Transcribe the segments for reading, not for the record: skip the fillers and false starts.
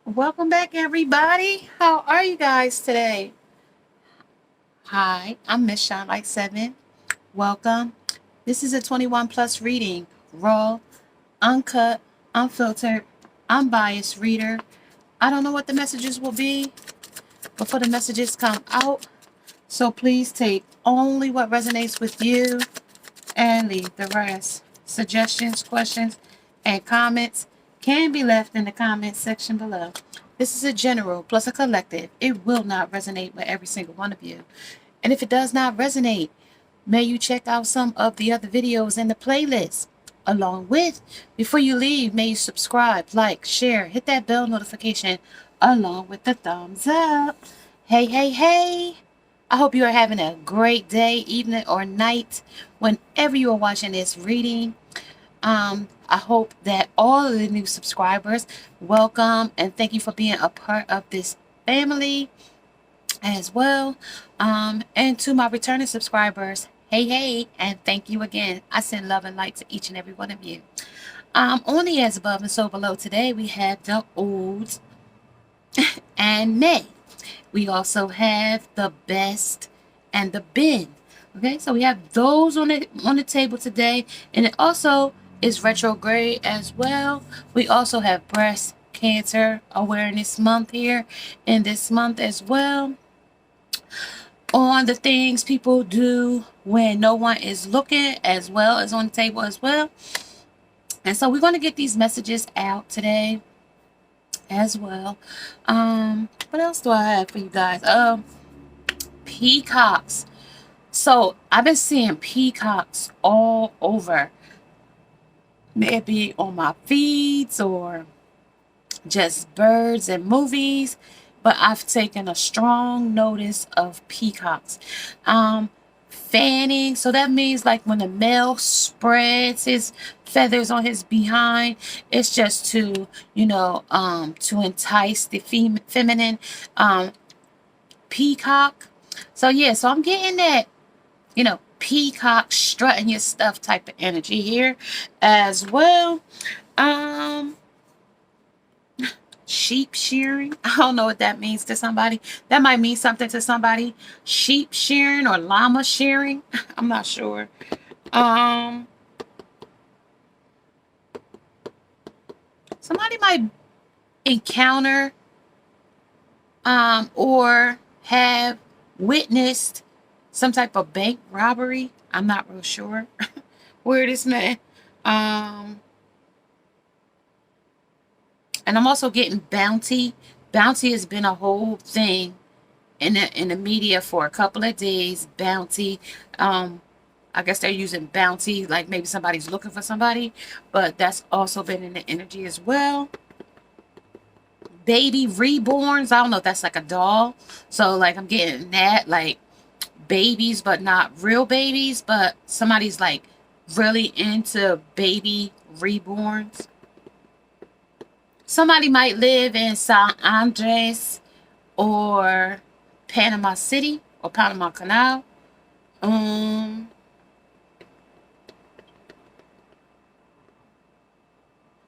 Welcome back, everybody. How are you guys today? Hi, I'm Miss Shine Like 7. Welcome. This is a 21 plus reading. Raw, uncut, unfiltered, unbiased reader. I don't know what the messages will be before the messages come out. So please take only what resonates with you and leave the rest. Suggestions, questions, and comments can be left in the comments section below. This is a general plus a collective. It will not resonate with every single one of you. And if it does not resonate, may you check out some of the other videos in the playlist. Along with, before you leave, may you subscribe, like, share, hit that bell notification along with the thumbs up. Hey, hey, hey. I hope you are having a great day, evening, or night whenever you are watching this reading. I hope that all of the new subscribers, welcome and thank you for being a part of this family as well. And to my returning subscribers, hey, hey, and thank you again. I send love and light to each and every one of you. On the As Above and So Below today, we have the Old and May. We also have the Best and the Bin. Okay, so we have those on the table today, and it also is retrograde as well. We also have Breast Cancer Awareness Month here in this month as well. On the things people do when no one is looking, as well as on the table as well. And so we're going to get these messages out today as well. What else do I have for you guys? Peacocks. So I've been seeing peacocks all over. Maybe on my feeds or just birds and movies. But I've taken a strong notice of peacocks. Fanning. So that means like when the male spreads his feathers on his behind, it's just to, to entice the feminine peacock. So yeah, so I'm getting that, peacock strutting your stuff type of energy here as well. Sheep shearing. I don't know what that means to somebody. That might mean something to somebody. Sheep shearing or llama shearing. I'm not sure. Somebody might encounter or have witnessed some type of bank robbery. I'm not real sure where this man. And I'm also getting bounty. Bounty has been a whole thing in the media for a couple of days. Bounty. I guess they're using bounty like maybe somebody's looking for somebody, but that's also been in the energy as well. Baby reborns. I don't know if that's like a doll. So like I'm getting that, like babies, but not real babies, but somebody's like really into baby reborns. Somebody might live in San Andres or Panama City or Panama Canal.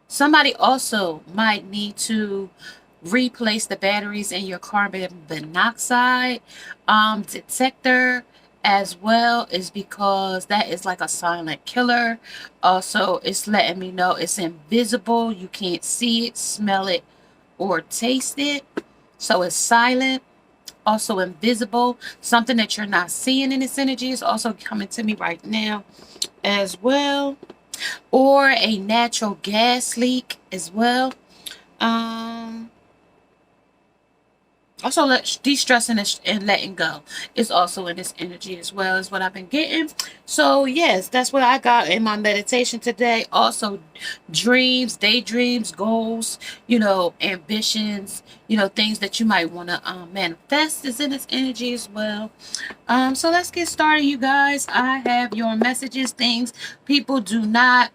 Somebody also might need to replace the batteries in your carbon monoxide detector as well, is because that is like a silent killer. Also, it's letting me know it's invisible. You can't see it, smell it, or taste it. So it's silent, also invisible. Something that you're not seeing in this energy is also coming to me right now as well. Or a natural gas leak as well. Also, de-stressing and letting go is also in this energy as well, is what I've been getting. So, yes, that's what I got in my meditation today. Also, dreams, daydreams, goals, ambitions, things that you might want to manifest is in this energy as well. So let's get started, you guys. I have your messages, things people do not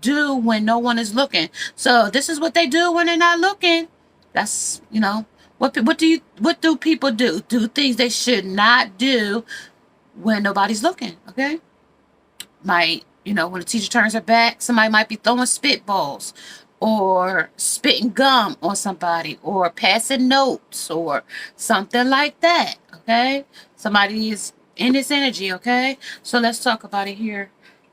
do when no one is looking. So this is what they do when they're not looking. That's, what do people do? Do things they should not do when nobody's looking, okay? When the teacher turns her back, somebody might be throwing spitballs or spitting gum on somebody, or passing notes, or something like that. Okay, somebody is in this energy. Okay, so let's talk about it here.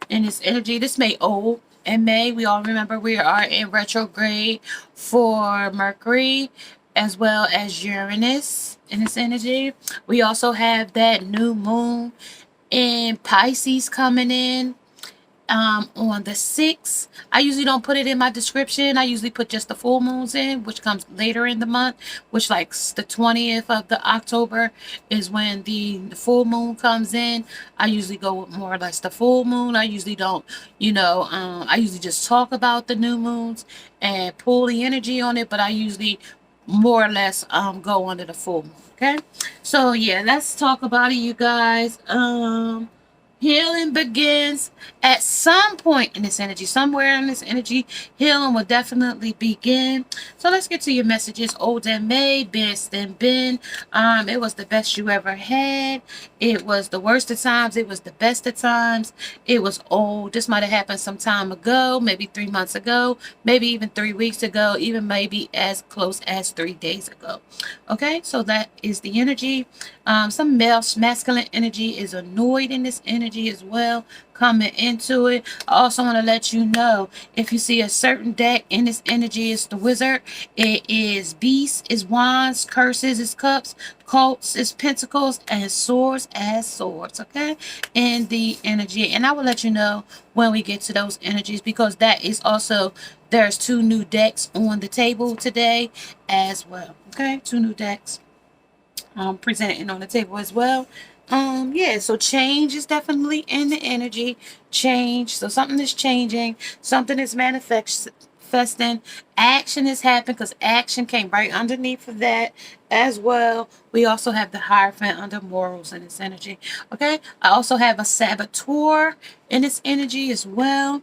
In this energy, this may old. In May, we all remember we are in retrograde for Mercury as well as Uranus in this energy. We also have that new moon in Pisces coming in on the 6th. I usually don't put it in my description. I usually put just the full moons in, which comes later in the month, which like the 20th of the October is when the full moon comes in. I usually go with more or less the full moon. I usually don't, I usually just talk about the new moons and pull the energy on it, but I usually more or less go under the full moon. Okay, so yeah, let's talk about it, you guys. Healing begins at some point in this energy. Somewhere in this energy, healing will definitely begin. So let's get to your messages. Old and May, best and been. It was the best you ever had. It was the worst of times. It was the best of times. It was old. This might have happened some time ago, maybe 3 months ago, maybe even 3 weeks ago, even maybe as close as 3 days ago. Okay, so that is the energy. Some masculine energy is annoyed in this energy as well, coming into it. I also want to let you know, if you see a certain deck in this energy, it's the Wizard. It is Beasts, is Wands, Curses, is Cups, Cults, is Pentacles, and Swords as Swords, okay, in the energy. And I will let you know when we get to those energies, because that is also, there's 2 new decks on the table today as well, okay, 2 new decks presenting on the table as well. Yeah, so change is definitely in the energy. Change, so something is changing, something is manifesting, action is happening, because action came right underneath of that as well. We also have the Hierophant under morals in this energy. Okay, I also have a saboteur in this energy as well,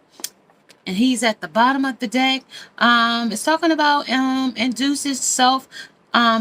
and he's at the bottom of the deck. It's talking about induces self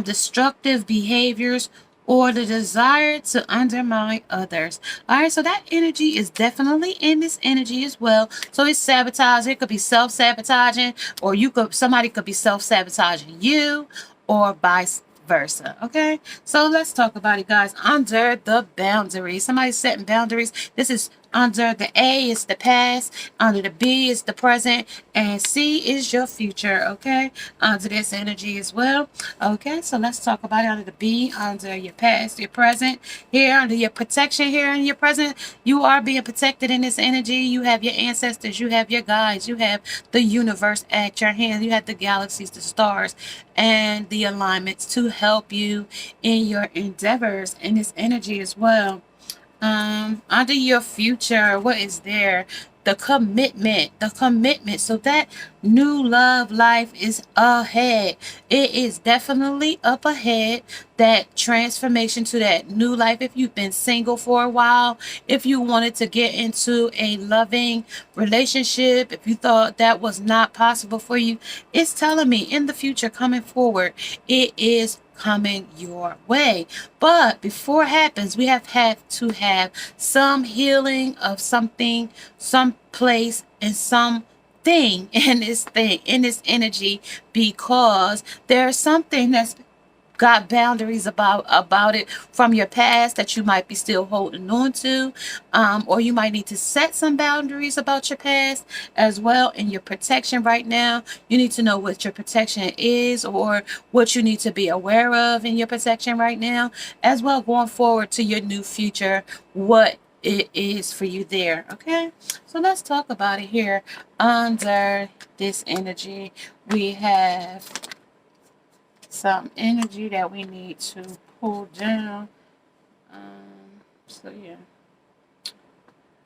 destructive behaviors or the desire to undermine others. All right, so that energy is definitely in this energy as well. So it's sabotage. It could be self-sabotaging, or somebody could be self-sabotaging you, or vice versa. Okay, so let's talk about it, guys. Under the boundaries, somebody's setting boundaries. This is under the A is the past, under the B is the present, and C is your future. Okay, under this energy as well. Okay, so let's talk about it. Under the B, under your past, your present, here under your protection, here in your present, you are being protected in this energy. You have your ancestors, you have your guides, you have the universe at your hand, you have the galaxies, the stars, and the alignments to help you in your endeavors in this energy as well. Under your future, what is there? The commitment. So that new love life is ahead. It is definitely up ahead. That transformation to that new life. If you've been single for a while, if you wanted to get into a loving relationship, if you thought that was not possible for you, it's telling me in the future coming forward, it is coming your way. But before it happens, we have to have some healing of something, some place, and some thing in this energy, because there's something that's got boundaries about it from your past that you might be still holding on to, or you might need to set some boundaries about your past as well. In your protection right now, you need to know what your protection is, or what you need to be aware of in your protection right now as well, going forward to your new future, what it is for you there. Okay, so let's talk about it here. Under this energy, we have some energy that we need to pull down. So yeah,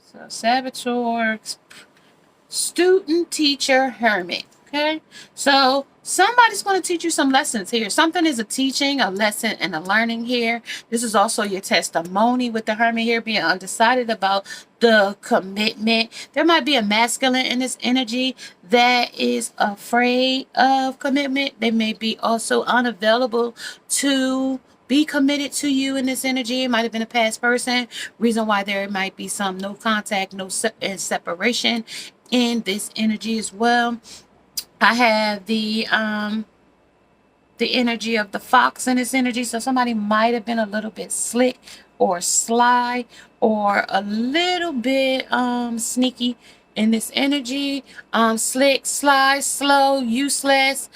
so saboteur, student, teacher, hermit. Okay, so somebody's going to teach you some lessons here. Something is a teaching, a lesson, and a learning here. This is also your testimony with the hermit here, being undecided about the commitment. There might be a masculine in this energy that is afraid of commitment. They may be also unavailable to be committed to you in this energy. It might have been a past person. Reason why there might be some no contact, no separation in this energy as well. I have the energy of the fox in this energy. So somebody might have been a little bit slick or sly or a little bit sneaky in this energy. Slick, sly, slow, useless,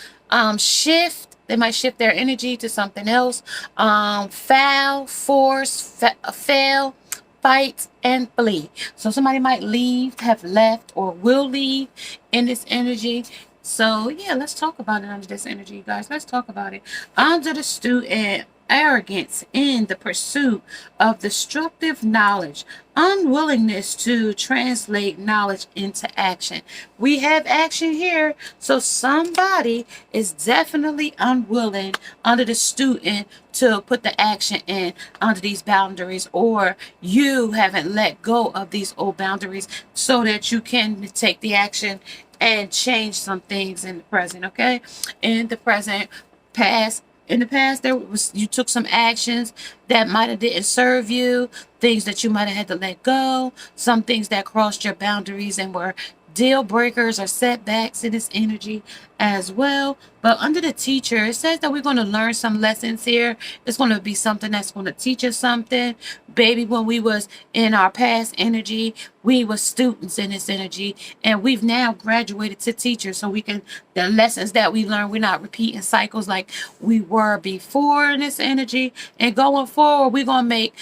shift. They might shift their energy to something else. Foul, force, fail, fight, and flee. So somebody might leave, have left, or will leave in this energy. So yeah, let's talk about it under this energy, you guys. Let's talk about it. Under the student, arrogance in the pursuit of destructive knowledge, unwillingness to translate knowledge into action. We have action here, so somebody is definitely unwilling under the student to put the action in under these boundaries, or you haven't let go of these old boundaries so that you can take the action and change some things in the present. Okay, in the present, past, in the past there was, you took some actions that might have didn't serve you, things that you might have had to let go, some things that crossed your boundaries and were deal breakers or setbacks in this energy as well. But under the teacher, it says that we're going to learn some lessons here. It's going to be something that's going to teach us something. Baby, when we was in our past energy, we were students in this energy, and we've now graduated to teachers, so we can, the lessons that we learn, we're not repeating cycles like we were before in this energy. And going forward, we're going to make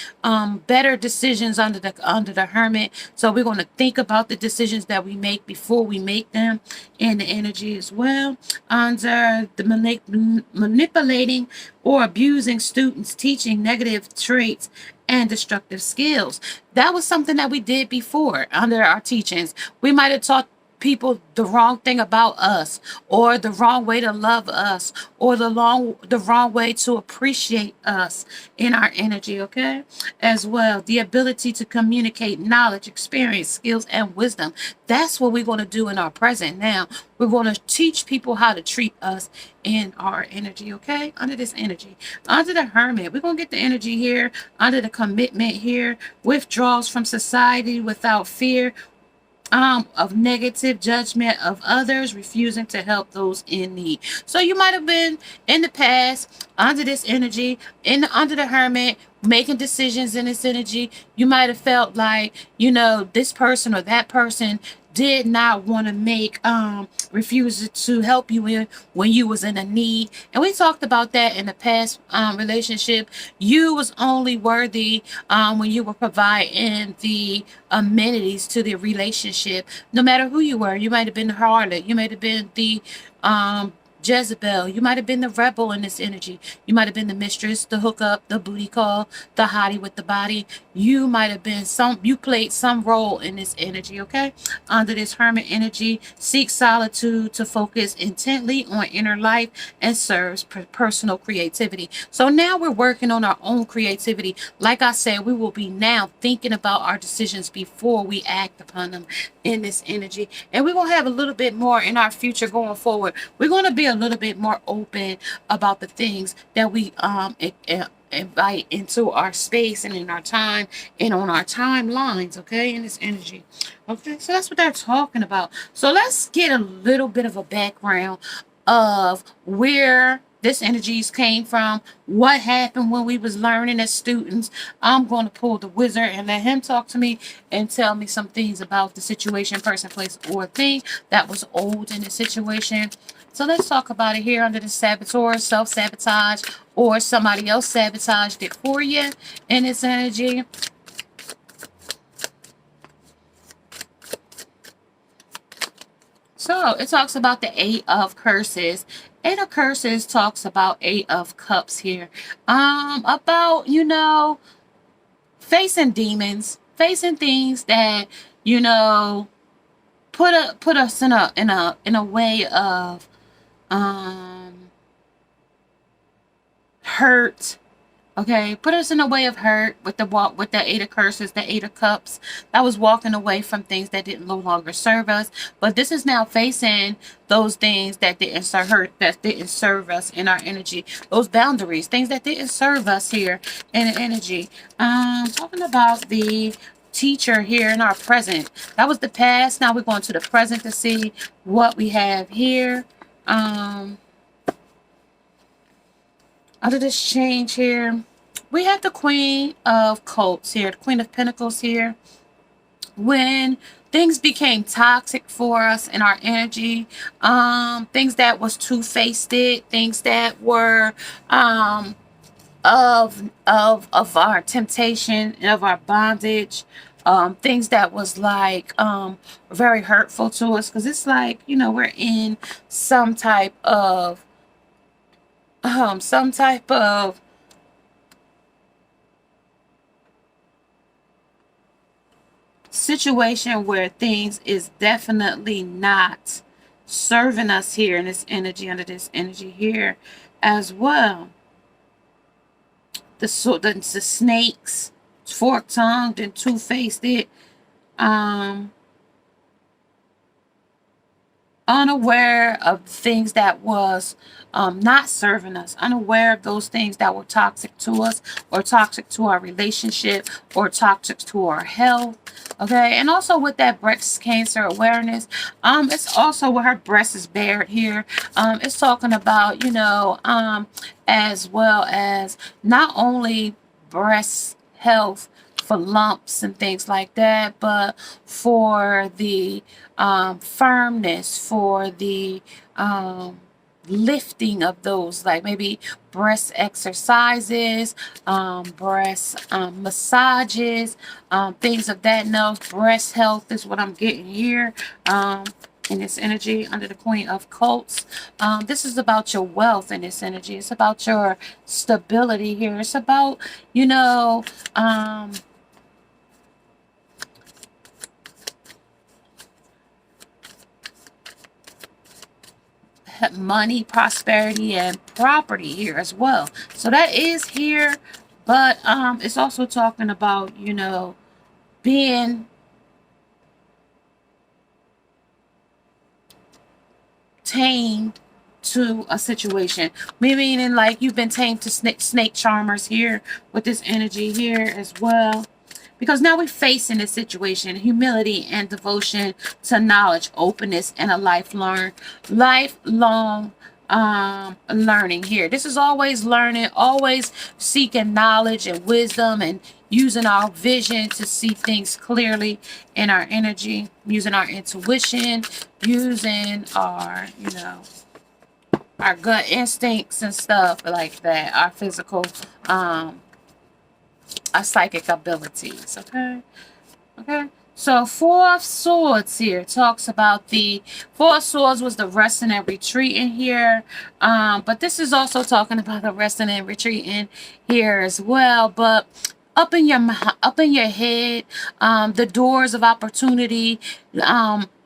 better decisions under the hermit. So we're going to think about the decisions that we make before we make them in the energy as well. Under the manipulating or abusing students, teaching negative traits and destructive skills. That was something that we did before under our teachings. We might have taught people the wrong thing about us, or the wrong way to love us, or the wrong way to appreciate us in our energy. Okay, as well, the ability to communicate knowledge, experience, skills, and wisdom. That's what we're going to do in our present now. We're going to teach people how to treat us in our energy. Okay, under this energy, under the hermit, we're going to get the energy here under the commitment here, withdrawals from society without fear of negative judgment of others, refusing to help those in need. So you might have been in the past under this energy, under the hermit, making decisions in this energy. You might have felt like, this person or that person did not want to make refuse to help you when you was in a need. And we talked about that in the past relationship. You was only worthy when you were providing the amenities to the relationship, no matter who you were. You might have been the harlot, you might have been the Jezebel, you might have been the rebel in this energy, you might have been the mistress, the hookup, the booty call, the hottie with the body. You might have been you played some role in this energy. Okay, under this hermit energy, seek solitude to focus intently on inner life and serves personal creativity. So now we're working on our own creativity. Like I said, we will be now thinking about our decisions before we act upon them in this energy, and we're going to have a little bit more in our future going forward. We're going to be a little bit more open about the things that we invite into our space and in our time and on our timelines. Okay, in this energy. Okay, so that's what they're talking about. So let's get a little bit of a background of where this energies came from, what happened when we was learning as students. I'm going to pull the wizard and let him talk to me and tell me some things about the situation, person, place, or thing that was old in the situation. So let's talk about it here under the saboteur, self-sabotage, or somebody else sabotaged it for you in this energy. So it talks about the Eight of Curses. Eight of Curses talks about Eight of Cups here. About, facing demons, facing things that, put us in a way of hurt. Okay, put us in a way of hurt with the Eight of Curses, the Eight of Cups. That was walking away from things that didn't no longer serve us. But this is now facing those things that didn't serve us in our energy. Those boundaries, things that didn't serve us here in the energy. Talking about the teacher here in our present. That was the past. Now we're going to the present to see what we have here. Under this change here, we have the Queen of Cups here, the Queen of Pentacles here. When things became toxic for us in our energy, things that was two-faced, things that were of our temptation and of our bondage, things that was like very hurtful to us, because it's like, you know, we're in some type of situation where things is definitely not serving us here in this energy, under this energy here as well. The snakes, fork-tongued and two-faced, unaware of things that was not serving us, unaware of those things that were toxic to us, or toxic to our relationship, or toxic to our health. Okay, and also with that breast cancer awareness, it's also where her breast is bared here. It's talking about, you know, as well as not only breast health for lumps and things like that, but for the firmness, for the lifting of those, like maybe breast exercises, breast massages, things of that note. Breast health is what I'm getting here in this energy under the Queen of Cups. This is about your wealth in this energy. It's about your stability here. It's about, you know, money, prosperity, and property here as well. So that is here, but it's also talking about, you know, being tamed to a situation, meaning like you've been tamed to snake charmers here with this energy here as well. Because now we're facing this situation, humility and devotion to knowledge, openness, and a lifelong learning here. This is always learning, always seeking knowledge and wisdom, and using our vision to see things clearly in our energy, using our intuition, using our, you know, our gut instincts and stuff like that, our physical our psychic abilities. Okay, so Four of Swords here talks about the Four of Swords was the resting and retreating here, but this is also talking about the resting and retreating here as well. But up in your head, the doors of opportunity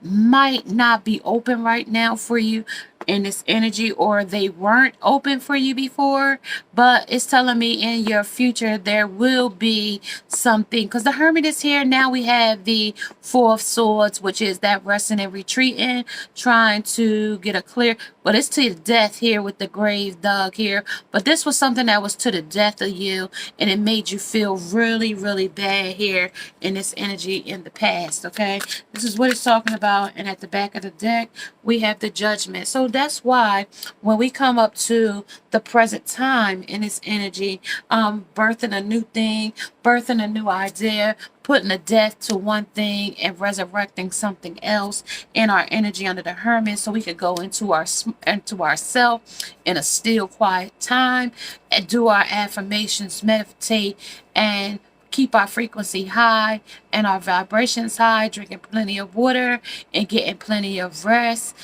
might not be open right now for you in this energy, or they weren't open for you before, but it's telling me in your future there will be something, because the Hermit is here. Now we have the Four of Swords, which is that resting and retreating, trying to get a clear, but it's to death here with the grave dug here. But this was something that was to the death of you, and it made you feel really, really bad here in this energy in the past. Okay, this is what it's talking about. And at the back of the deck we have the Judgment. So that's why when we come up to the present time in this energy, birthing a new thing, birthing a new idea, putting a death to one thing and resurrecting something else in our energy under the Hermit, so we could go into ourself in a still, quiet time and do our affirmations, meditate, and keep our frequency high and our vibrations high, drinking plenty of water and getting plenty of rest,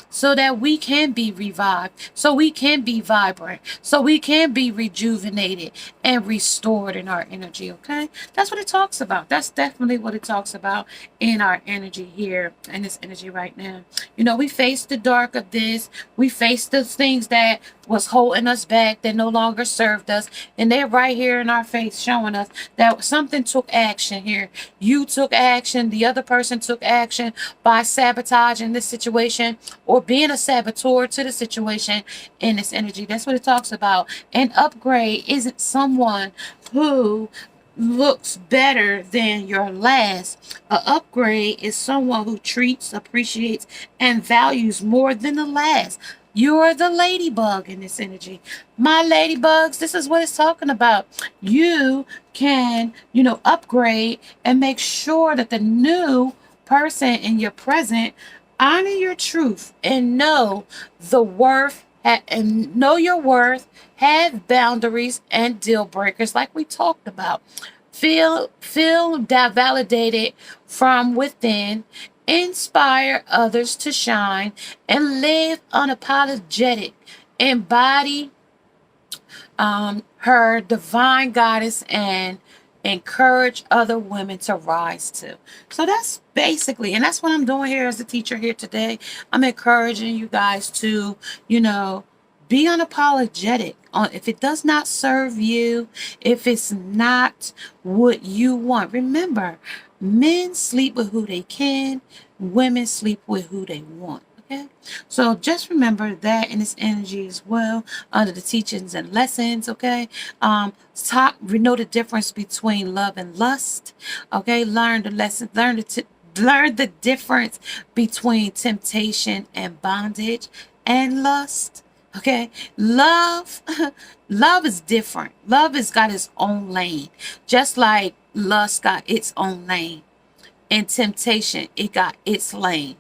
so that we can be revived, so we can be vibrant, so we can be rejuvenated and restored in our energy. Okay, that's what it talks about. That's definitely what it talks about in our energy here, in this energy right now. You know, we face the dark of this, we face the things that was holding us back, that no longer served us, and they're right here in our face showing us that something took action here. You took action, the other person took action by sabotaging this situation or being a saboteur to the situation in this energy. That's what it talks about. An upgrade isn't someone who looks better than your last. A upgrade is someone who treats, appreciates, and values more than the last. You're the ladybug in this energy. My ladybugs, this is what it's talking about. You can, upgrade and make sure that the new person in your present honor your truth and know your worth, have boundaries and deal breakers like we talked about. Feel that validated from within, inspire others to shine, and live unapologetic. Embody her divine goddess and encourage other women to rise too. So that's basically, and that's what I'm doing here as a teacher here today. I'm encouraging you guys to, be unapologetic on if it does not serve you, if it's not what you want. Remember, men sleep with who they can, women sleep with who they want. Okay, so just remember that in this energy as well, under the teachings and lessons. Okay, we know the difference between love and lust. Okay, learn the lesson, learn the difference between temptation and bondage and lust. Okay, love, love is different. Love has got its own lane, just like lust got its own lane, and temptation it got its lane,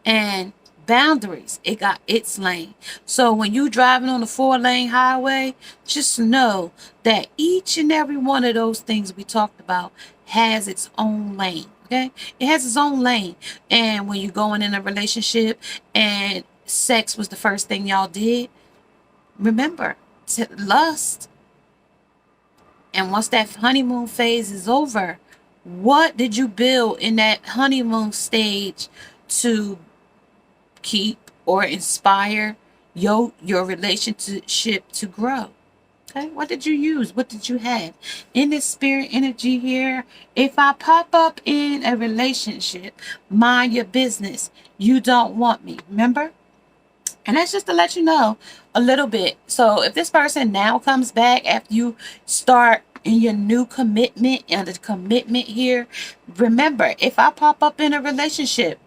and boundaries it got its lane. So when you driving on the 4-lane highway, just know that each and every one of those things we talked about has its own lane. Okay, it has its own lane. And when you're going in a relationship and sex was the first thing y'all did, remember, lust. And once that honeymoon phase is over, what did you build in that honeymoon stage to keep or inspire your relationship to grow? Okay, what did you use? What did you have in this spirit energy here? If I pop up in a relationship, mind your business. You don't want me. Remember? And that's just to let you know a little bit. So if this person now comes back after you start in your new commitment and the commitment here, remember, if I pop up in a relationship,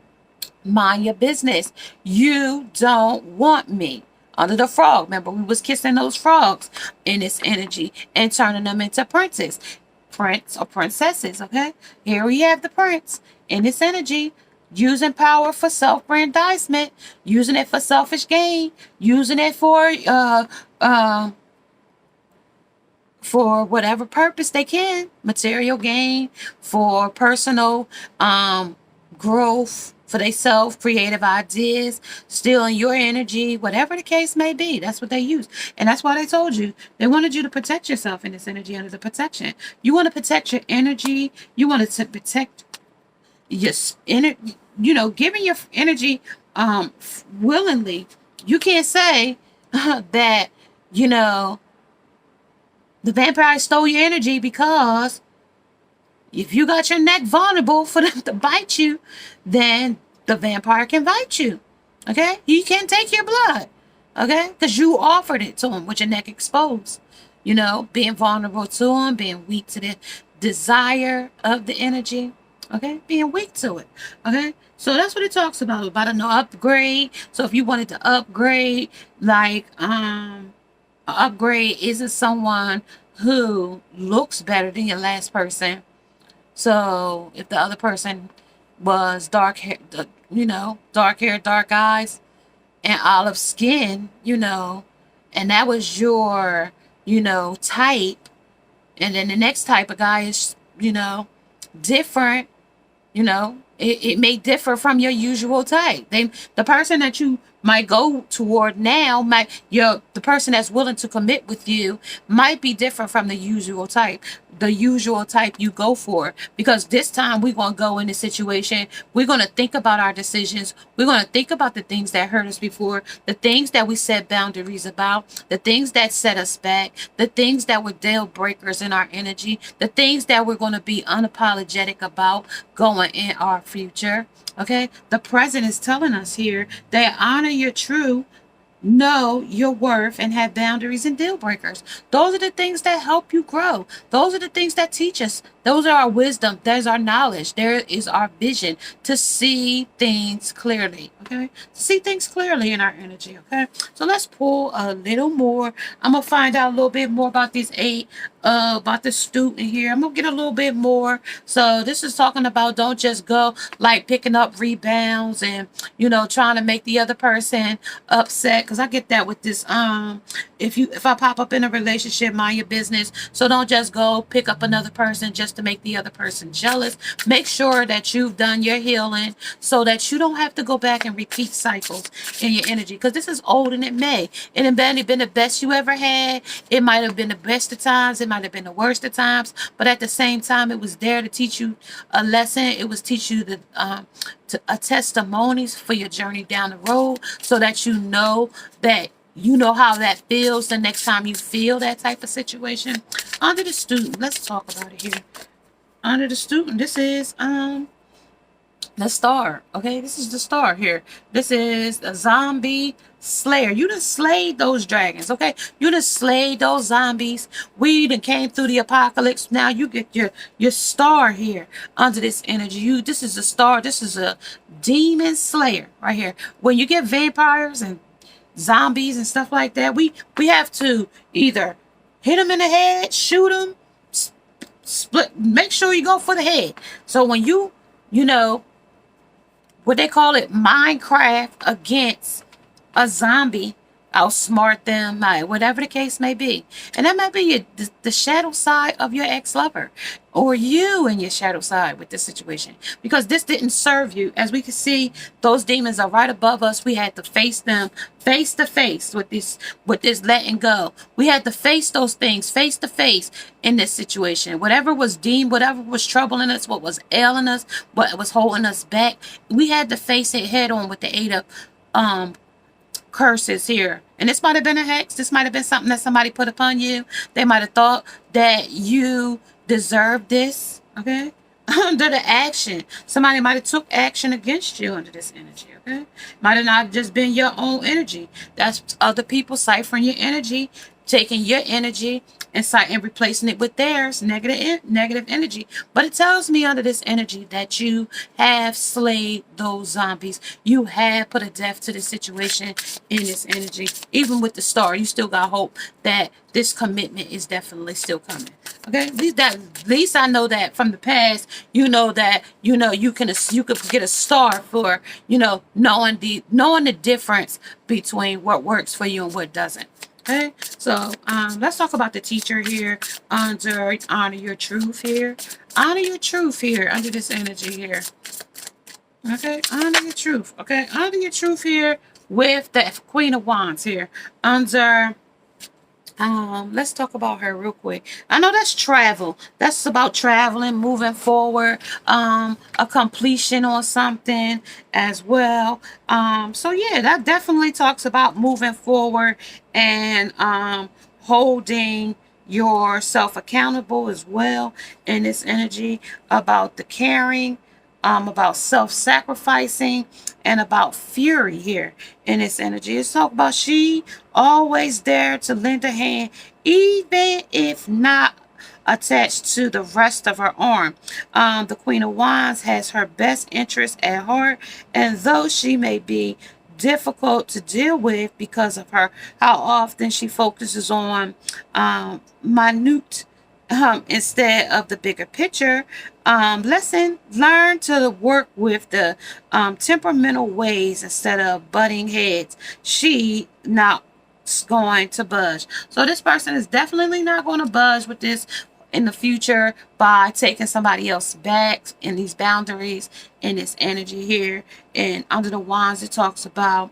mind your business. You don't want me. Under the frog. Remember, we was kissing those frogs in this energy and turning them into prince or princesses. Okay, here we have the prince in this energy, using power for self-aggrandizement, using it for selfish gain, using it for whatever purpose they can, material gain, for personal growth, for they self, creative ideas, stealing your energy, whatever the case may be. That's what they use. And that's why they told you. They wanted you to protect yourself in this energy under the protection. You want to protect your energy. You want to protect your energy, giving your energy willingly. You can't say that, the vampire stole your energy, because if you got your neck vulnerable for them to bite you, then the vampire can bite you. Okay? He can take your blood. Okay? Because you offered it to him with your neck exposed. Being vulnerable to him, being weak to the desire of the energy. Okay? Being weak to it. Okay? So that's what it talks about an upgrade. So if you wanted to upgrade, like, an upgrade isn't someone who looks better than your last person. So if the other person was dark hair, dark hair, dark eyes, and olive skin, and that was your, type, and then the next type of guy is, different, it may differ from your usual type. The person that you might go toward now, the person that's willing to commit with you might be different from the usual type you go for, because this time we're going to go in a situation, we're going to think about our decisions, we're going to think about the things that hurt us before, the things that we set boundaries about, the things that set us back, the things that were deal breakers in our energy, the things that we're going to be unapologetic about going in our future. Okay, the present is telling us here that honor your true know your worth and have boundaries and deal breakers. Those are the things that help you grow. Those are the things that teach us. Those are our wisdom. There's our knowledge. There is our vision to see things clearly. Okay. To see things clearly in our energy. Okay. So let's pull a little more. I'm going to find out a little bit more about these eight, about the student here. I'm going to get a little bit more. So this is talking about don't just go like picking up rebounds and, trying to make the other person upset, because I get that with this. If I pop up in a relationship, mind your business. So don't just go pick up another person just to make the other person jealous. Make sure that you've done your healing so that you don't have to go back and repeat cycles in your energy, because this is old and it may. It might have been the best you ever had. It might have been the best of times. It might have been the worst of times. But at the same time, it was there to teach you a lesson. It was teach you a testimonies for your journey down the road, so that you know how that feels the next time you feel that type of situation. Under the student, let's talk about it here. Under the student, this is the star. Okay, this is the star here. This is a zombie slayer. You done slayed those dragons. Okay, you done slayed those zombies. We done came through the apocalypse. Now you get your star here under this energy. This is a star. This is a demon slayer right here. When you get vampires and zombies and stuff like that, we have to either hit them in the head, shoot them, split. Make sure you go for the head. So when you what they call it, Minecraft against a zombie, outsmart them, whatever the case may be. And that might be the shadow side of your ex-lover, or you and your shadow side with this situation, because this didn't serve you. As we can see, those demons are right above us. We had to face them face to face with this letting go. We had to face those things face to face in this situation. Whatever was deemed, whatever was troubling us, what was ailing us, what was holding us back, we had to face it head on with the eight of curses here. And this might have been a hex. This might have been something that somebody put upon you. They might have thought that you deserved this. Okay. Under the action, somebody might have took action against you under this energy. Okay, might have not just been your own energy. That's other people ciphering your energy, taking your energy and replacing it with theirs, negative energy. But it tells me under this energy that you have slayed those zombies. You have put a death to the situation in this energy. Even with the star, you still got hope that this commitment is definitely still coming. Okay, at least I know that from the past. You know that you could get a star for knowing the difference between what works for you and what doesn't. Okay, so let's talk about the teacher here under honor your truth here. Honor your truth here under this energy here. Okay, honor your truth. Okay, honor your truth here with the Queen of Wands here under. Let's talk about her real quick. I know that's travel. That's about traveling, moving forward, a completion on something as well. So yeah, that definitely talks about moving forward and holding yourself accountable as well in this energy, about the caring, about self-sacrificing, and about fury here in this energy. It's talk about she always there to lend a hand, even if not attached to the rest of her arm. The Queen of Wands has her best interest at heart, and though she may be difficult to deal with because of her how often she focuses on minute instead of the bigger picture. Learn to work with the temperamental ways instead of butting heads. She not going to budge. So this person is definitely not going to budge with this in the future by taking somebody else back in these boundaries in this energy here. And under the wands, it talks about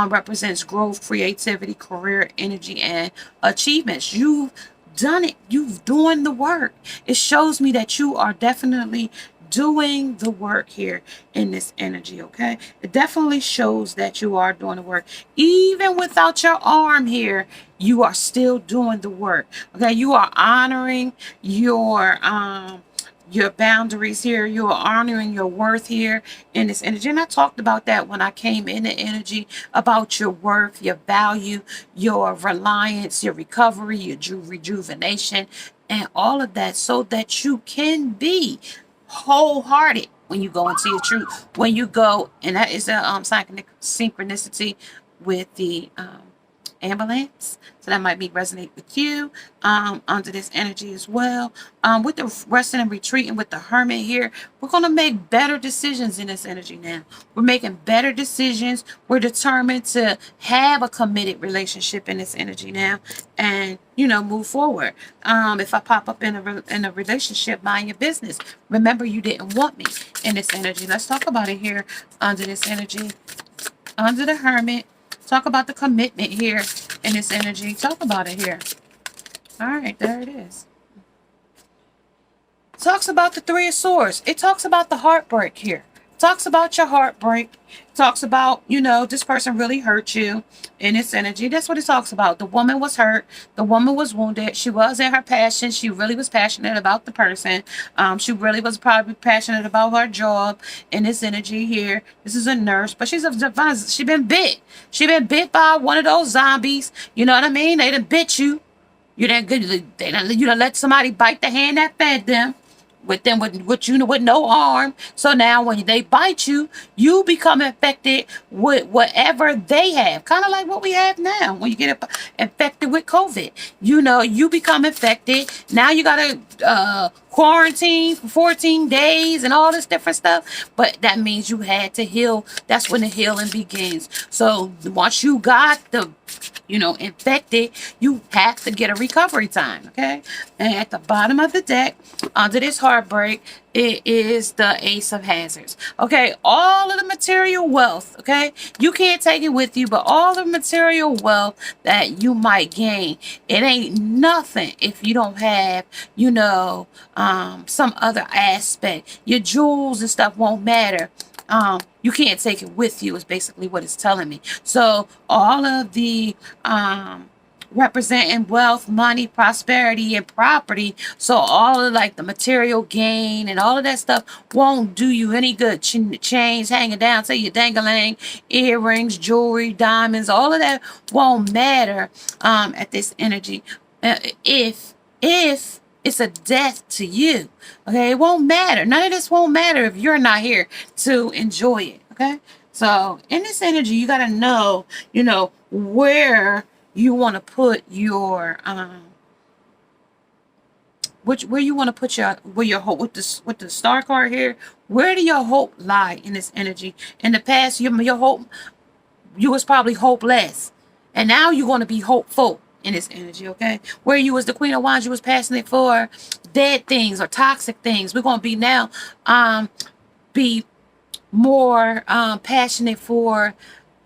represents growth, creativity, career, energy, and achievements. You've done it. You've doing the work. It shows me that you are definitely doing the work here in this energy. Okay, it definitely shows that you are doing the work. Even without your arm here, you are still doing the work. Okay, you are honoring your boundaries here. You are honoring your worth here in this energy. And I talked about that when I came in the energy, about your worth, your value, your reliance, your recovery, your rejuvenation, and all of that, so that you can be wholehearted when you go into your truth. When you go, and that is a synchronicity with the ambulance, so that might be resonate with you under this energy as well. With the resting and retreating with the hermit here, we're going to make better decisions in this energy now. We're making better decisions. We're determined to have a committed relationship in this energy now, and move forward. If I pop up in a relationship, mind your business. Remember, you didn't want me in this energy. Let's talk about it here under this energy, under the hermit. Talk about the commitment here in this energy. Talk about it here. All right, there it is. Talks about the Three of Swords. It talks about the heartbreak here. Talks about your heartbreak. Talks about, this person really hurt you in this energy. That's what it talks about. The woman was hurt. The woman was wounded. She was in her passion. She really was passionate about the person. She really was probably passionate about her job in this energy here. This is a nurse, but she's been bit. She been bit by one of those zombies. You know what I mean? They done bit you. You done let somebody bite the hand that fed them. With no arm. So now when they bite you, you become infected with whatever they have. Kind of like what we have now. When you get infected with COVID, you become infected. Now you gotta quarantine for 14 days and all this different stuff. But that means you had to heal. That's when the healing begins. So once you got the infected, you have to get a recovery time, okay? And at the bottom of the deck, under this heartbreak, it is the Ace of Hazards, okay? All of the material wealth, okay? You can't take it with you, but all the material wealth that you might gain, it ain't nothing if you don't have, some other aspect. Your jewels and stuff won't matter. You can't take it with you is basically what it's telling me. So all of the representing wealth, money, prosperity, and property, so all of like the material gain and all of that stuff won't do you any good. Chains hanging down, say your dangling, earrings, jewelry, diamonds, all of that won't matter at this energy if it's a death to you. Okay, it won't matter. None of this won't matter if you're not here to enjoy it. Okay, so in this energy, you got to know, where you want to put your where you want to put your hope with the star card here. Where do your hope lie in this energy? In the past, your hope, you was probably hopeless, and now you're going to be hopeful in this energy, okay? Where you was the Queen of Wands, you was passionate for dead things or toxic things. We're going to be now be more passionate for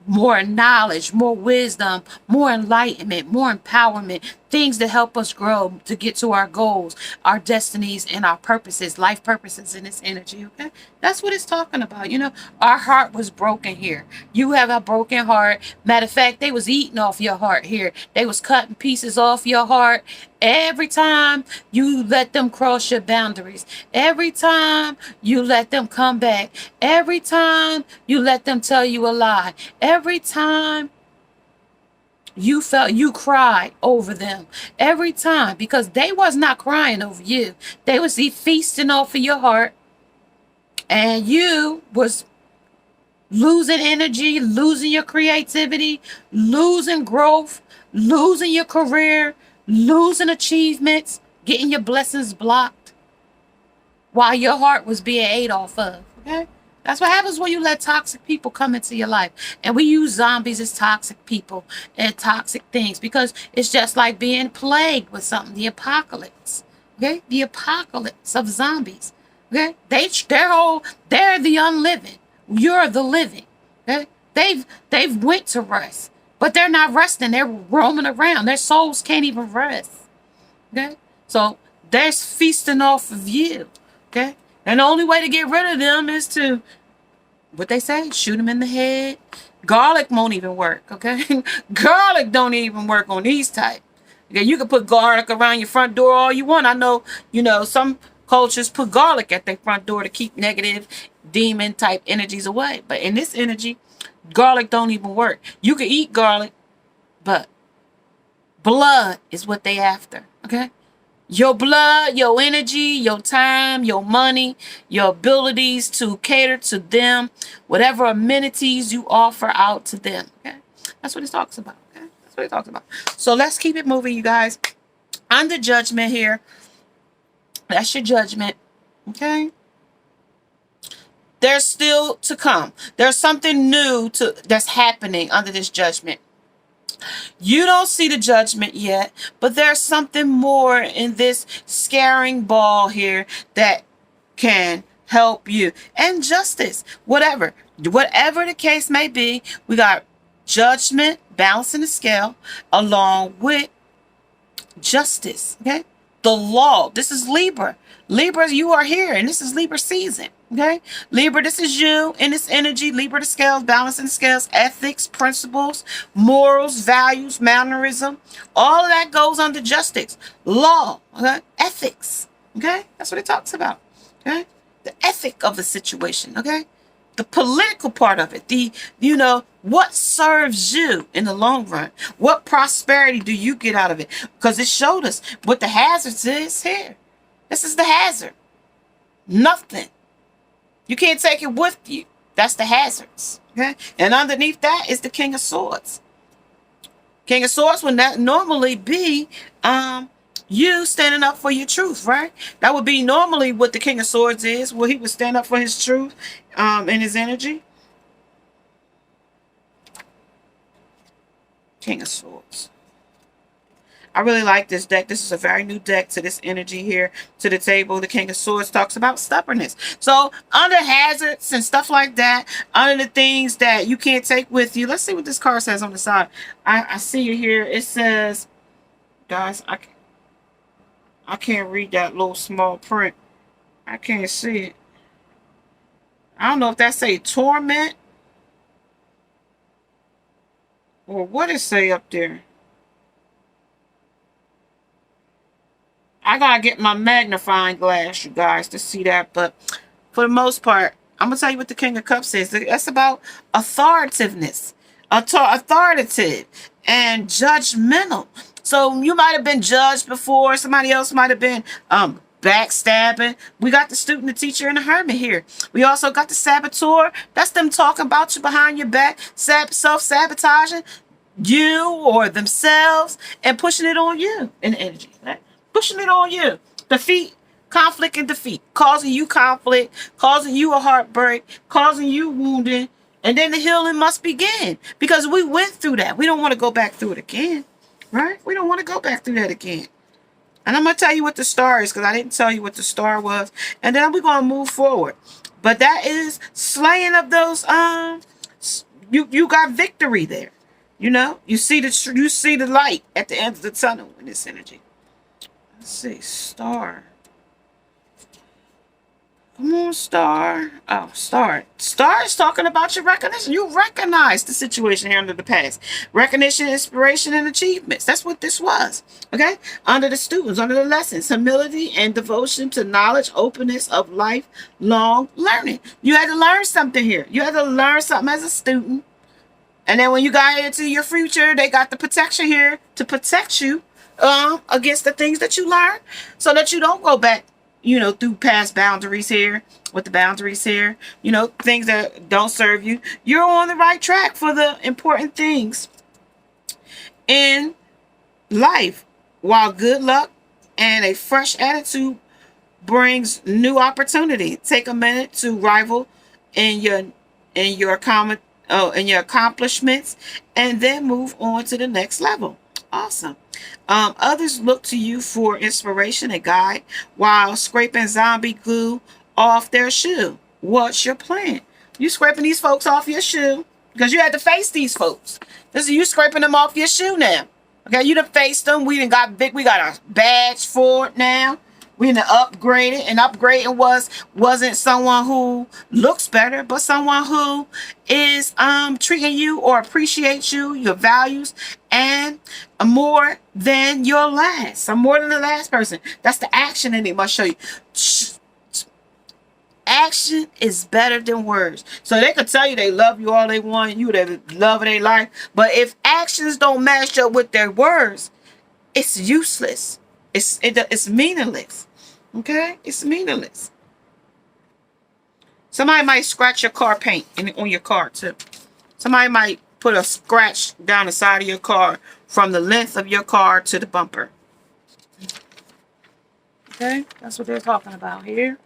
more knowledge, more wisdom, more enlightenment, more empowerment, things that help us grow to get to our goals, our destinies, and our purposes, life purposes in this energy, okay? That's what it's talking about. Our heart was broken here. You have a broken heart. Matter of fact, they was eating off your heart here. They was cutting pieces off your heart every time you let them cross your boundaries. Every time you let them come back. Every time you let them tell you a lie. Every time you felt you cried over them. Every time, because they was not crying over you. They was feasting off of your heart. And you was losing energy, losing your creativity, losing growth, losing your career, losing achievements, getting your blessings blocked while your heart was being ate off of. Okay? That's what happens when you let toxic people come into your life. And we use zombies as toxic people and toxic things because it's just like being plagued with something, the apocalypse. Okay? The apocalypse of zombies. Okay? They're the unliving. You're the living. Okay? They've went to rest, but they're not resting. They're roaming around. Their souls can't even rest. Okay? So they're feasting off of you. Okay? And the only way to get rid of them is to, what they say, shoot them in the head. Garlic won't even work. Okay? Garlic don't even work on these type. Okay? You can put garlic around your front door all you want. I know, some cultures put garlic at their front door to keep negative demon type energies away. But in this energy, garlic don't even work. You can eat garlic, but blood is what they after. Okay? Your blood, your energy, your time, your money, your abilities to cater to them, whatever amenities you offer out to them. Okay? That's what he talks about. Okay? That's what he talks about. So let's keep it moving, you guys. Under judgment here. That's your judgment. Okay? There's still to come. There's something new that's happening under this judgment. You don't see the judgment yet, but there's something more in this scaring ball here that can help you. And justice, whatever the case may be, we got judgment, balancing the scale, along with justice. Okay? The law. This is Libra. Libra, you are here, and this is Libra season. Okay? Libra, this is you in this energy. Libra, the scales, balancing the scales, ethics, principles, morals, values, mannerism. All of that goes under justice. Law, okay? Ethics. Okay? That's what it talks about. Okay? The ethic of the situation. Okay? The political part of it. What serves you in the long run? What prosperity do you get out of it? Because it showed us what the hazards is here. This is the hazard. Nothing. You can't take it with you. That's the hazards. Okay? And underneath that is the King of Swords. King of Swords would not normally be you standing up for your truth, right? That would be normally what the King of Swords is, where he would stand up for his truth and his energy. King of Swords. I really like this deck. This is a very new deck to this energy here, to the table. The King of Swords talks about stubbornness. So under hazards and stuff like that, under the things that you can't take with you. Let's see what this card says on the side. I see it here. It says, guys, I can't read that little small print. I can't see it. I don't know if that say torment or what it say up there. I gotta get my magnifying glass, you guys, to see that. But for the most part, I'm gonna tell you what the King of Cups is. That's about authoritativeness, authoritative, and judgmental. So you might have been judged before. Somebody else might have been backstabbing. We got the student, the teacher, and the hermit here. We also got the saboteur. That's them talking about you behind your back, self-sabotaging you or themselves and pushing it on you in energy. Right? Pushing it on you. Defeat, conflict, and defeat. Causing you conflict, causing you a heartbreak, causing you wounding. And then the healing must begin. Because we went through that. We don't want to go back through it again. Right? We don't want to go back through that again. And I'm going to tell you what the star is, because I didn't tell you what the star was. And then we're going to move forward. But that is slaying of those, you got victory there. You know? You see the light at the end of the tunnel in this energy. Let's see, star. Come on, star. Oh, star. Star is talking about your recognition. You recognize the situation here under the past. Recognition, inspiration, and achievements. That's what this was. Okay? Under the students, under the lessons. Humility and devotion to knowledge, openness of lifelong learning. You had to learn something here. You had to learn something as a student. And then when you got into your future, they got the protection here to protect you against the things that you learn, so that you don't go back, through past boundaries here, with the boundaries here, things that don't serve you. You're on the right track for the important things in life, while good luck and a fresh attitude brings new opportunity. Take a minute to rival in your accomplishments, and then move on to the next level. Awesome. Others look to you for inspiration and guide while scraping zombie glue off their shoe. What's your plan? You scraping these folks off your shoe because you had to face these folks. This is you scraping them off your shoe now. Okay, you done faced them. We got a badge for it now. We're in the upgraded, and upgrading wasn't someone who looks better, but someone who is treating you or appreciates you, your values, and more than your last, or more than the last person. That's the action that they must show you. Action is better than words. So they could tell you they love you all they want, you the love of their life, but if actions don't match up with their words, it's useless. It's meaningless. Okay? It's meaningless. Somebody might scratch your car paint on your car too. Somebody might put a scratch down the side of your car from the length of your car to the bumper. Okay? That's what they're talking about here.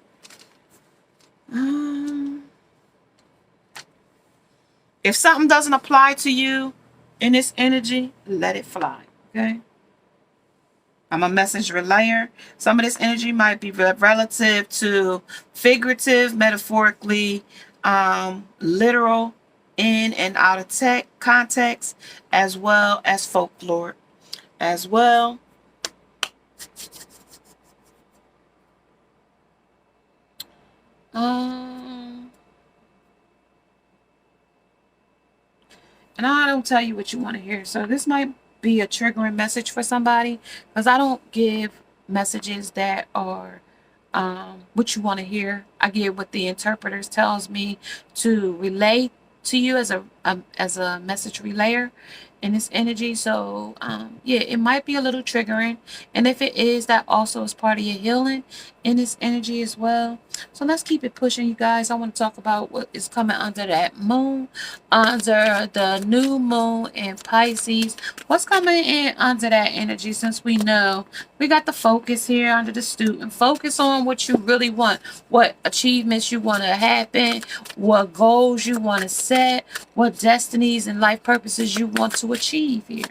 If something doesn't apply to you in this energy, let it fly. Okay? I'm a message relayer. Some of this energy might be relative to figurative, metaphorically, literal, in and out of context, as well as folklore, as well. And I don't tell you what you want to hear. So this might be a triggering message for somebody, because I don't give messages that are what you want to hear. I give what the interpreters tells me to relay to you as a message relayer in this energy. So yeah, it might be a little triggering, and if it is, that also is part of your healing in this energy as well. So let's keep it pushing, you guys. I want to talk about what is coming under that moon, under the new moon in Pisces. What's coming in under that energy, since we know we got the focus here under the student. Focus on what you really want, what achievements you want to happen, what goals you want to set, what destinies and life purposes you want to achieve here.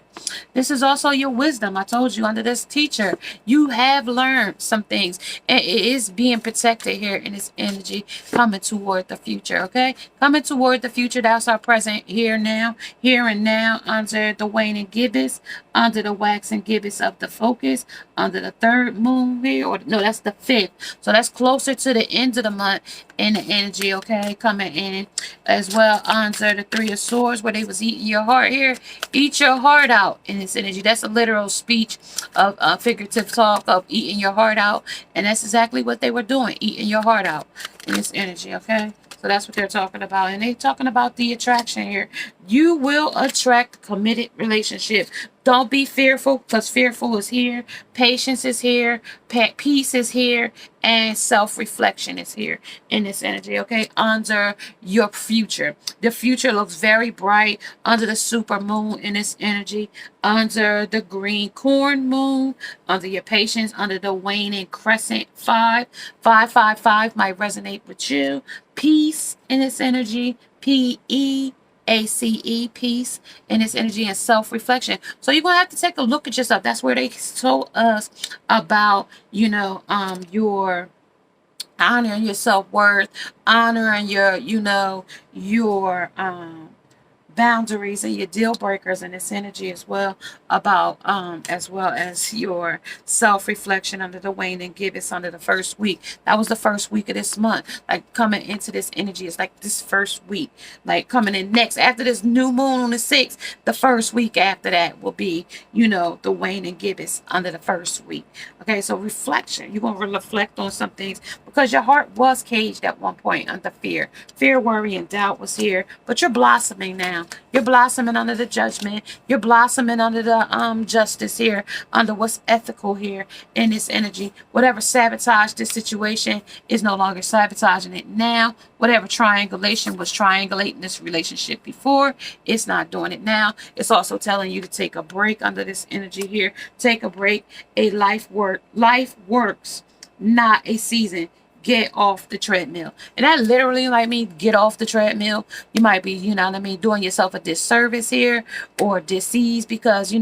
This is also your wisdom. I told you, under this teacher, you have learned some things, and it is being protected here in this energy, coming toward the future. Okay, coming toward the future. That's our present here now, here and now, under the waning gibbous, under the waxing gibbous of the focus, under the third moon here, or no, that's the fifth. So that's closer to the end of the month in the energy. Okay, coming in as well under the Three of Swords, where they was eating your heart here. Eat your heart out in this energy. That's a literal speech of figurative talk of eating your heart out, and that's exactly what they were doing, eating your heart out in this energy. Okay, so that's what they're talking about, and they're talking about the attraction here. You will attract a committed relationship. Don't be fearful, because fearful is here. Patience is here. Peace is here. And self-reflection is here in this energy, okay? Under your future. The future looks very bright under the super moon in this energy. Under the green corn moon. Under your patience. Under the waning crescent 5. 555 might resonate with you. Peace in this energy. Peace, peace in this energy, and self-reflection. So you're gonna have to take a look at yourself. That's where they told us about, your honoring your self-worth, honoring your, your boundaries and your deal breakers in this energy as well, about as well as your self-reflection under the waning gibbous under the first week. That was the first week of this month. Like coming into this energy, it's like this first week, like coming in next after this new moon on the 6th. The first week after that will be, the waning gibbous under the first week. Okay, so reflection. You're gonna reflect on some things, because your heart was caged at one point under fear, worry, and doubt was here, but you're blossoming now. You're blossoming under the judgment. You're blossoming under the justice here, under what's ethical here in this energy. Whatever sabotaged this situation is no longer sabotaging it now. Whatever triangulation was triangulating this relationship before, it's not doing it now. It's also telling you to take a break under this energy here. Take a break. Life works, not a season. Get off the treadmill. And that literally means get off the treadmill. You might be, doing yourself a disservice here, or disease, because,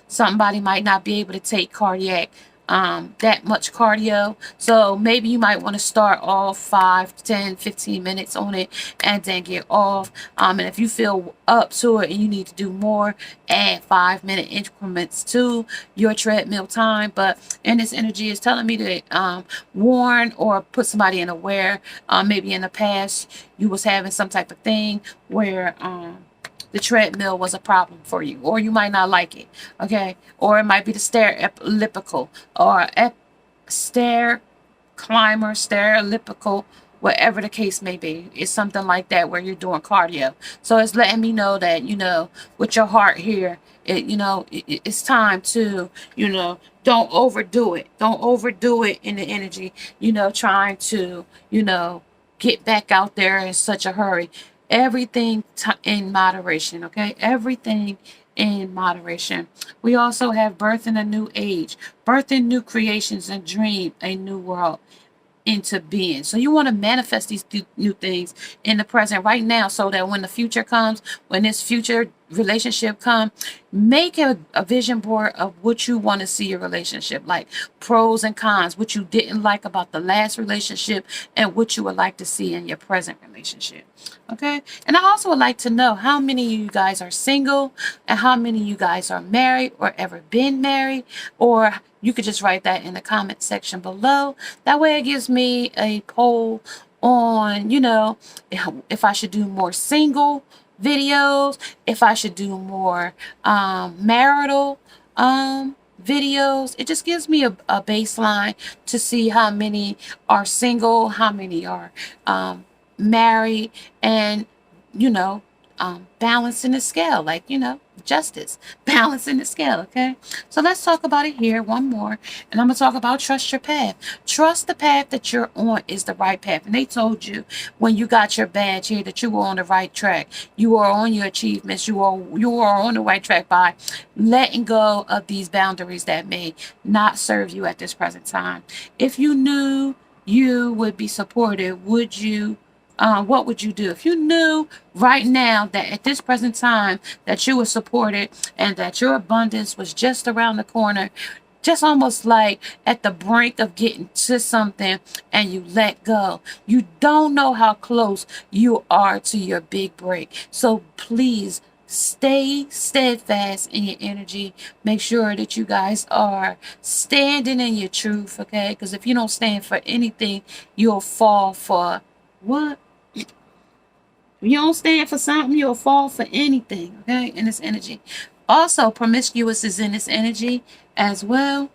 somebody might not be able to take cardiac that much cardio. So maybe you might want to start off 5, 10, 15 minutes on it and then get off. And if you feel up to it and you need to do more, add 5-minute increments to your treadmill time. But in this energy is telling me to warn or put somebody in aware. Maybe in the past you was having some type of thing where the treadmill was a problem for you, or you might not like it, okay? Or it might be the stair elliptical, or stair climber, stair elliptical, whatever the case may be. It's something like that where you're doing cardio. So it's letting me know that, with your heart here, it's time to, don't overdo it. Don't overdo it in the energy, trying to, get back out there in such a hurry. Everything in moderation, okay? Everything in moderation. We also have birth in a new age, birth in new creations and dream a new world into being. So you want to manifest these new things in the present right now, so that when the future comes, when this future relationship comes, make a vision board of what you want to see your relationship like, pros and cons, what you didn't like about the last relationship, and what you would like to see in your present relationship. Okay. And I also would like to know how many of you guys are single and how many of you guys are married or ever been married, or you could just write that in the comment section below. That way it gives me a poll on, if I should do more single videos, if I should do more marital videos. It just gives me a baseline to see how many are single, how many are married, and balancing the scale, like justice, balancing the scale. Okay, so let's talk about it here one more, and I'm gonna talk about trust your path. Trust the path that you're on is the right path. And they told you when you got your badge here that you were on the right track, you are on your achievements, you are on the right track by letting go of these boundaries that may not serve you at this present time. If you knew you would be supported, would you what would you do if you knew right now that at this present time that you were supported and that your abundance was just around the corner, just almost like at the brink of getting to something, and you let go? You don't know how close you are to your big break. So please stay steadfast in your energy. Make sure that you guys are standing in your truth, okay? Because if you don't stand for anything, you'll fall for what? If you don't stand for something, you'll fall for anything, okay, in this energy. Also, promiscuous is in this energy as well.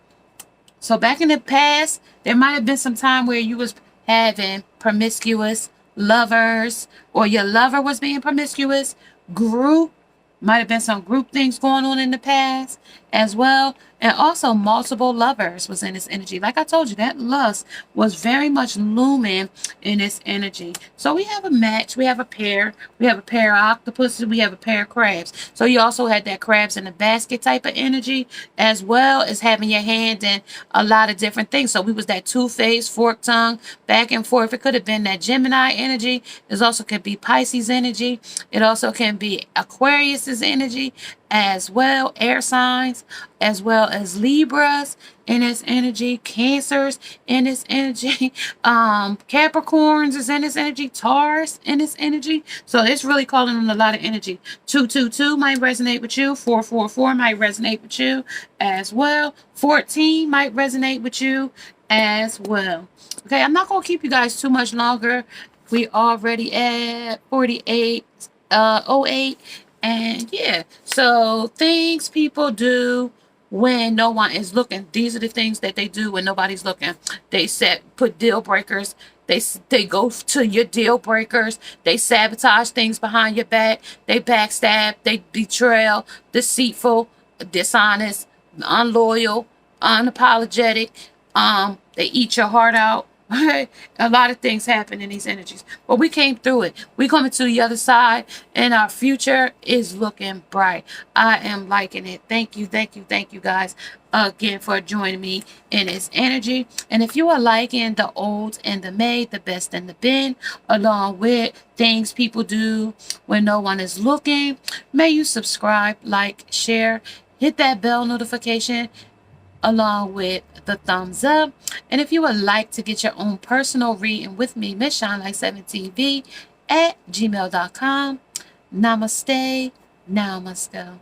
So back in the past, there might have been some time where you was having promiscuous lovers, or your lover was being promiscuous. Group, might have been some group things going on in the past as well. And also multiple lovers was in this energy. Like I told you, that lust was very much looming in this energy. So we have a match, we have a pair, we have a pair of octopuses, we have a pair of crabs. So you also had that crabs in the basket type of energy, as well as having your hand in a lot of different things. So we was that two-faced, fork tongue, back and forth. It could have been that Gemini energy. It also could be Pisces energy. It also can be Aquarius's energy as well, air signs, as well as Libras in its energy, Cancers in its energy, Capricorns is in its energy, Taurus in its energy. So it's really calling on a lot of energy. 222 might resonate with you. 444 might resonate with you as well. 14 might resonate with you as well. Okay, I'm not going to keep you guys too much longer. We already at 48:08. And yeah, so things people do when no one is looking. These are the things that they do when nobody's looking. They put deal breakers. They go to your deal breakers. They sabotage things behind your back. They backstab. They betrayal, deceitful, dishonest, unloyal, unapologetic. They eat your heart out. A lot of things happen in these energies, but we came through it. We coming to the other side, and our future is looking bright. I am liking it. Thank you guys again for joining me in this energy. And if you are liking the old and the made, the best and the bin, along with things people do when no one is looking, may you subscribe, like, share, hit that bell notification along with the thumbs up. And if you would like to get your own personal reading with me, Miss Shine Like 7 TV at gmail.com. Namaste. Now I must go.